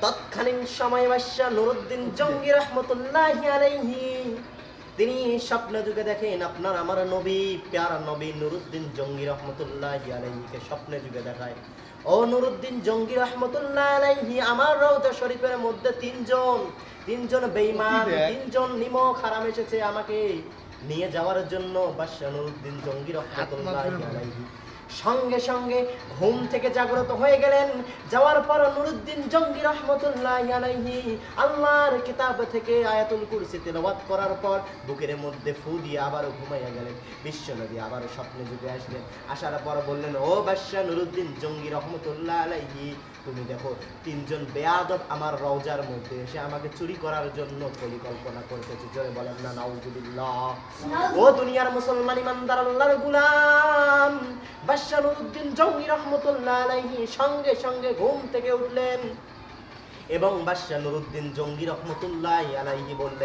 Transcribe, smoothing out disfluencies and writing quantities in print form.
তৎকালীন সময় বাদশাহ নুরউদ্দিন জঙ্গি রহমতুল্লাহি আলাইহি তিনি স্বপ্ন যুগে দেখেন আপনার আমার নবী প্যারা নবী নুরউদ্দিন জঙ্গি রহমতুল্লাহি আলাইহিকে স্বপ্নে যুগে দেখায়, ও নুরউদ্দিন জঙ্গি রহমতুল্লাহি আলাইহি, আমার রওজা শরীফের মধ্যে তিনজন বেঈমান, তিনজন নিমক হারাম এসেছে আমাকে নিয়ে যাওয়ার জন্য। বাদশাহ নুরউদ্দিন জঙ্গি রহমতুল্লাহি আলাইহি সঙ্গে সঙ্গে ঘুম থেকে জাগ্রত হয়ে গেলেন। যাওয়ার পর নুরউদ্দিন জঙ্গি রহমতুল্লাহি আলাইহি আল্লাহর কিতাব থেকে আয়াতুল কুরসি তেলাওয়াত করার পর বুকের মধ্যে ফু দিয়ে আবার ঘুমাইয়া গেলেন। বিশ্বনবী আবার স্বপ্নে যুগে আসলেন, আসার পর বললেন, ও বাদশাহ নুরউদ্দিন জঙ্গি রহমতুল্লাহি আলাইহি, তুমি দেখো তিনজন বেয়াদব আমার রওজার মধ্যে এসে আমাকে চুরি করার জন্য পরিকল্পনা করতেছে। জোরে বলেন না নাউজুবিল্লাহ। ও দুনিয়ার মুসলমান ইমানদার আল্লাহর গোলাম, বাদশাহ নুরউদ্দিন জঙ্গি রহমতুল্লাহি আলাইহি সঙ্গে সঙ্গে ঘুম থেকে উঠলেন এবং বাদশাহ নুরউদ্দিন জঙ্গি রহমতুল্লাহি আলাইহি বললেন,